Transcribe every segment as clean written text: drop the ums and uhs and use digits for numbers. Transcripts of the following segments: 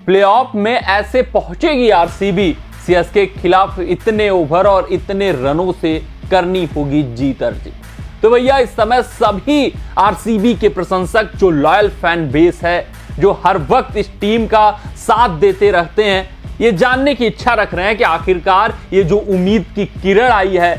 Playoff में ऐसे पहुंचेगी आरसीबी, सीएसके के खिलाफ इतने ओवर और इतने रनों से करनी होगी जीत अर्जित। तो भैया इस समय सभी आरसीबी के प्रशंसक, जो लॉयल फैन बेस है, जो हर वक्त इस टीम का साथ देते रहते हैं, ये जानने की इच्छा रख रहे हैं कि आखिरकार ये जो उम्मीद की किरण आई है,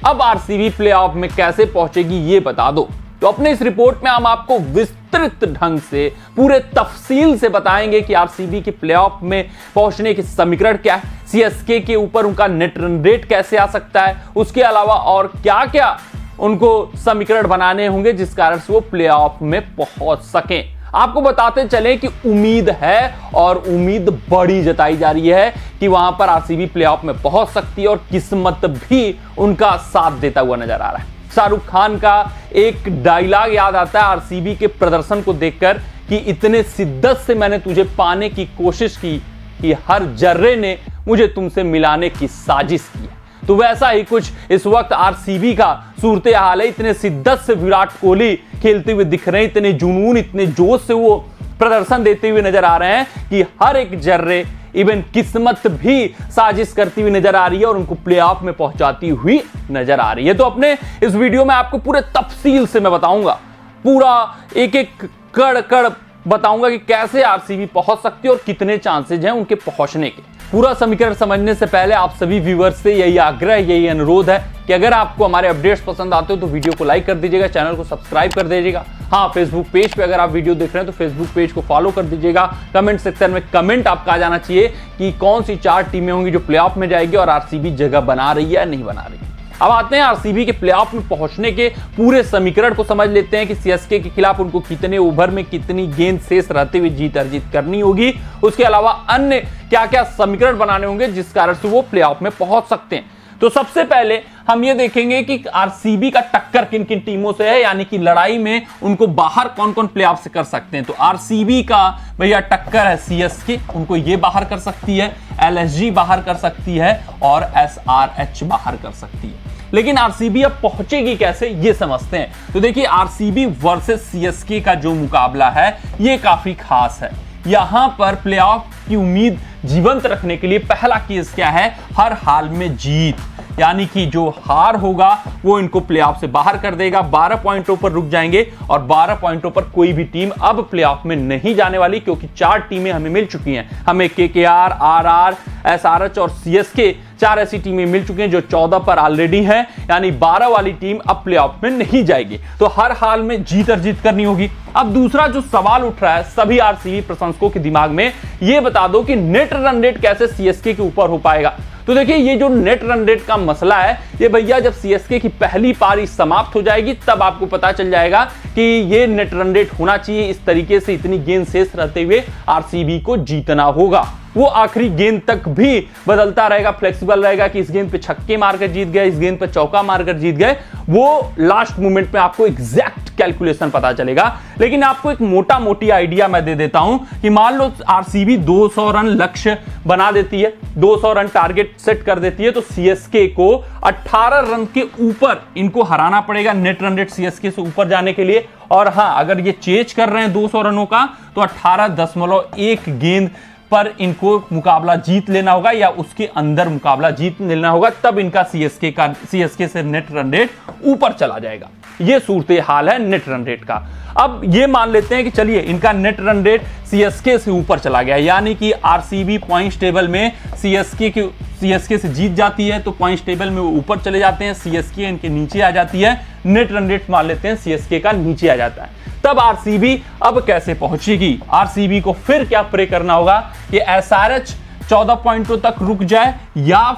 अब आरसीबी प्लेऑफ में कैसे पहुंचेगी ये बता दो। तो अपने इस रिपोर्ट में हम आपको विस्तृत ढंग से पूरे तफसील से बताएंगे कि आरसीबी के प्लेऑफ में पहुंचने के समीकरण क्या है, सीएसके के ऊपर उनका नेट रन रेट कैसे आ सकता है, उसके अलावा और क्या क्या उनको समीकरण बनाने होंगे जिस कारण से वो प्लेऑफ में पहुंच सकें। आपको बताते चलें कि उम्मीद है और उम्मीद बड़ी जताई जा रही है कि वहां पर आरसीबी प्लेऑफ में पहुंच सकती है और किस्मत भी उनका साथ देता हुआ नजर आ रहा है। शाहरुख खान का एक डायलॉग याद आता है आरसीबी के प्रदर्शन को देखकर कि इतने शिद्दत से मैंने तुझे पाने की कोशिश की कि हर जर्रे ने मुझे तुमसे मिलाने की साजिश की। तो वैसा ही कुछ इस वक्त आरसीबी का सूरत हाल है। इतने शिद्दत से विराट कोहली खेलते हुए दिख रहे हैं, इतने जुनून, इतने जोश से वो प्रदर्शन देते हुए नजर आ रहे हैं कि हर एक जर्रे, इवन किस्मत भी साजिश करती हुई नजर आ रही है और उनको प्लेऑफ में पहुंचाती हुई नजर आ रही है। तो अपने इस वीडियो में आपको पूरे तफसील से मैं बताऊंगा, पूरा एक एक कड़ कड़ बताऊंगा कि कैसे आरसीबी पहुंच सकती है और कितने चांसेज हैं उनके पहुंचने के। पूरा समीकरण समझने से पहले आप सभी व्यूअर्स से यही आग्रह, यही अनुरोध है कि अगर आपको हमारे अपडेट्स पसंद आते हो तो वीडियो को लाइक कर दीजिएगा, चैनल को सब्सक्राइब कर दीजिएगा। हाँ, फेसबुक पेज पे अगर आप वीडियो देख रहे हैं तो फेसबुक पेज को फॉलो कर दीजिएगा। कमेंट सेक्शन में कमेंट आपका आ जाना चाहिए कि कौन सी 4 टीमें होंगी जो प्लेऑफ में जाएगी और आरसीबी जगह बना रही है या नहीं बना रही है। अब आते हैं आरसीबी के प्लेऑफ में पहुंचने के पूरे समीकरण को समझ लेते हैं कि सीएसके के खिलाफ उनको कितने ओवर में कितनी गेंद शेष रहते हुए जीत अर्जित करनी होगी, उसके अलावा अन्य क्या क्या समीकरण बनाने होंगे जिस कारण से वो प्लेऑफ में पहुंच सकते हैं। तो सबसे पहले हम ये देखेंगे कि आरसीबी का टक्कर किन किन टीमों से है, यानी कि लड़ाई में उनको बाहर कौन कौन प्लेऑफ से कर सकते हैं। तो आरसीबी का भैया टक्कर है सीएसके, उनको ये बाहर कर सकती है, एलएसजी बाहर कर सकती है और एसआरएच बाहर कर सकती है। लेकिन आरसीबी अब पहुंचेगी कैसे ये समझते हैं। तो देखिए, आरसीबी वर्सेस सीएसके का जो मुकाबला है ये काफी खास है। यहां पर प्लेऑफ की उम्मीद जीवंत रखने के लिए पहला केस क्या है, हर हाल में जीत, यानी कि जो हार होगा वो इनको प्लेऑफ से बाहर कर देगा। 12 पॉइंटों पर रुक जाएंगे और 12 पॉइंटों पर कोई भी टीम अब प्लेऑफ में नहीं जाने वाली, क्योंकि 4 टीमें हमें मिल चुकी हैं। हमें केकेआर, आरआर, एसआरएच और सीएसके 4 ऐसी टीमें मिल चुकी हैं जो 14 पर ऑलरेडी हैं, यानी 12 वाली टीम अब प्लेऑफ में नहीं जाएगी। तो हर हाल में जीत अर्जित करनी होगी। अब दूसरा जो सवाल उठ रहा है सभी आरसीबी प्रशंसकों के दिमाग में, ये बता दो कि नेट रन रेट कैसे सीएसके के ऊपर हो पाएगा। तो देखिए, ये जो नेट रन रेट का मसला है, ये भैया जब सीएसके की पहली पारी समाप्त हो जाएगी तब आपको पता चल जाएगा कि ये नेट रन रेट होना चाहिए इस तरीके से, इतनी गेंद शेष रहते हुए आरसीबी को जीतना होगा। वो आखिरी गेंद तक भी बदलता रहेगा, फ्लेक्सिबल रहेगा कि इस गेंद पे छक्के मारकर जीत गए, इस गेंद पे चौका मारकर जीत गए। वो लास्ट मोमेंट में आपको एग्जैक्ट कैलकुलेशन पता चलेगा। लेकिन आपको एक मोटा मोटी आइडिया मैं दे देता हूं कि मान लो आरसीबी 200 रन लक्ष्य बना देती है, 200 रन टारगेट सेट कर देती है, तो सीएसके को 18 रन के ऊपर इनको हराना पड़ेगा नेट रन रेट सीएसके से ऊपर जाने के लिए। और हां, अगर ये चेज कर रहे हैं 200 रनों का तो 18.1 गेंद पर इनको मुकाबला जीत लेना होगा या उसके अंदर मुकाबला जीत लेना होगा, तब इनका सीएसके से नेट रन रेट ऊपर चला जाएगा। ये सूरत हाल है नेट रन रेट का। अब ये मान लेते हैं कि चलिए इनका नेट रन रेट सीएसके से ऊपर चला गया, यानी कि आरसीबी पॉइंट्स टेबल में सीएसके से जीत जाती है तो पॉइंट्स टेबल में वो ऊपर चले जाते हैं, सीएसके इनके नीचे आ जाती है, नेट रन रेट मान लेते हैं सीएसके का नीचे आ जाता है। तब आरसीबी अब कैसे पहुंचेगी? आरसीबी को फिर क्या प्रे करना होगा कि एसआरएच 14 पॉइंटों तक रुक जाए या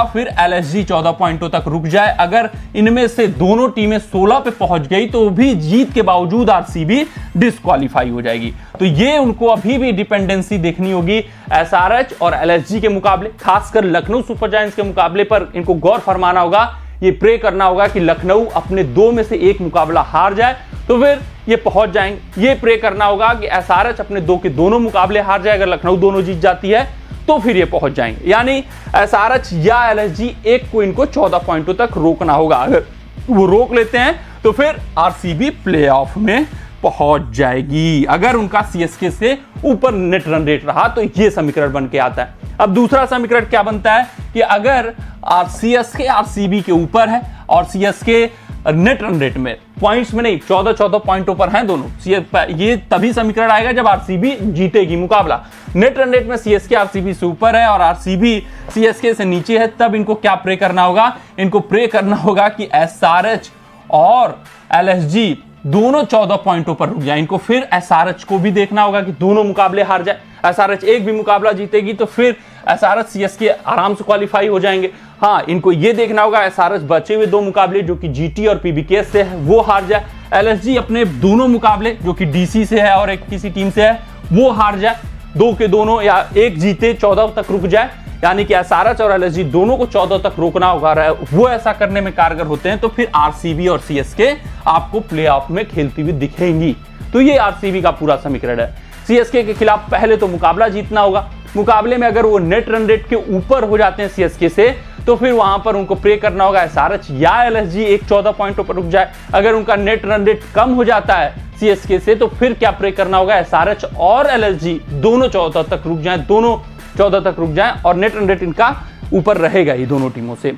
फिर एलएसजी 14 पॉइंटों तक रुक जाए। अगर इनमें से दोनों टीमें 16 पे पहुंच गई तो भी जीत के बावजूद आरसीबी डिस्क्वालीफाई हो जाएगी। तो ये उनको अभी भी डिपेंडेंसी देखनी होगी एसआरएच और एलएसजी के मुकाबले, खासकर लखनऊ सुपर जायंट्स के मुकाबले पर इनको गौर फरमाना होगा। ये प्रे करना होगा कि लखनऊ अपने 2 में से 1 मुकाबला हार जाए तो फिर ये पहुंच जाएंगे। ये प्रे करना होगा कि एसआरएच अपने 2 के दोनों मुकाबले हार जाए, अगर लखनऊ दोनों जीत जाती है तो फिर ये पहुंच जाएंगे। यानी एसआरएच या एलएसजी एक को इनको 14 पॉइंटों तक रोकना होगा। अगर वो रोक लेते हैं तो फिर आरसीबी प्लेऑफ में पहुंच जाएगी अगर उनका सीएसके से ऊपर नेट रन रेट रहा तो ये समीकरण बन के आता है। अब दूसरा समीकरण क्या बनता है कि अगर सीएसके आरसीबी के ऊपर है और सीएसके नेट रन रेट में पॉइंट्स में नहीं 14 पॉइंटों पर हैं दोनों, ये तभी समीकरण आएगा जब आरसीबी जीतेगी मुकाबला। नेट रन रेट में सीएसके आरसीबी से ऊपर है और आरसीबी सीएसके से नीचे है, तब इनको क्या प्रे करना होगा? इनको प्रे करना होगा कि एसआरएच और एलएसजी दोनों 14 पॉइंटों पर रुक जाए। इनको फिर एसआरएच को भी देखना होगा कि दोनों मुकाबले हार जाए। एसआरएच एक भी मुकाबला जीतेगी तो फिर एसआरएच सीएसके आराम से क्वालिफाई हो जाएंगे। हाँ, इनको ये देखना होगा एसआरएच बचे हुए 2 मुकाबले जो कि जीटी और पीबीके से है वो हार जाए। एलएसजी अपने दोनों मुकाबले जो कि डीसी से है और एक किसी टीम से है वो हार जाए, 2 के दोनों या एक जीते 14 तक रुक जाए। यानी कि एसआरएच और एलएसजी दोनों को 14 तक रोकना होगा। वो ऐसा करने में कारगर होते हैं तो फिर आरसीबी और सीएसके आपको प्लेऑफ में खेलती हुई दिखेंगी। तो ये आरसीबी का पूरा समीकरण है। सीएसके के खिलाफ पहले तो मुकाबला जीतना होगा। मुकाबले में अगर वो नेट रन रेट के ऊपर हो जाते हैं सीएसके से तो फिर वहां पर उनको प्रे करना होगा एसआरएच या एलएसजी एक 14 पॉइंटों पर रुक जाए। अगर उनका नेट रन रेट कम हो जाता है सीएसके से तो फिर क्या प्रे करना होगा? एसआरएच और एलएसजी दोनों 14 तक रुक जाएं, दोनों 14 तक रुक जाएं और नेट रन रेट इनका ऊपर रहेगा ही दोनों टीमों से।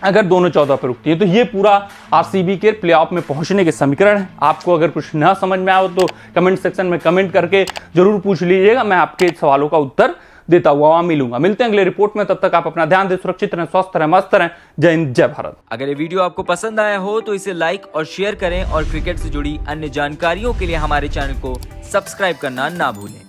अगर दोनों 14 पर रुकती है तो ये पूरा आरसीबी के प्लेऑफ में पहुंचने के समीकरण है। आपको अगर कुछ ना समझ में आए तो कमेंट सेक्शन में कमेंट करके जरूर पूछ लीजिएगा, मैं आपके सवालों का उत्तर देता हुआ मिलूंगा। मिलते हैं अगले रिपोर्ट में, तब तक आप अपना ध्यान दें, सुरक्षित रहें, स्वस्थ रहें, मस्त रहें। जय हिंद, जय भारत। अगर ये वीडियो आपको पसंद आया हो तो इसे लाइक और शेयर करें और क्रिकेट से जुड़ी अन्य जानकारियों के लिए हमारे चैनल को सब्सक्राइब करना ना भूलें।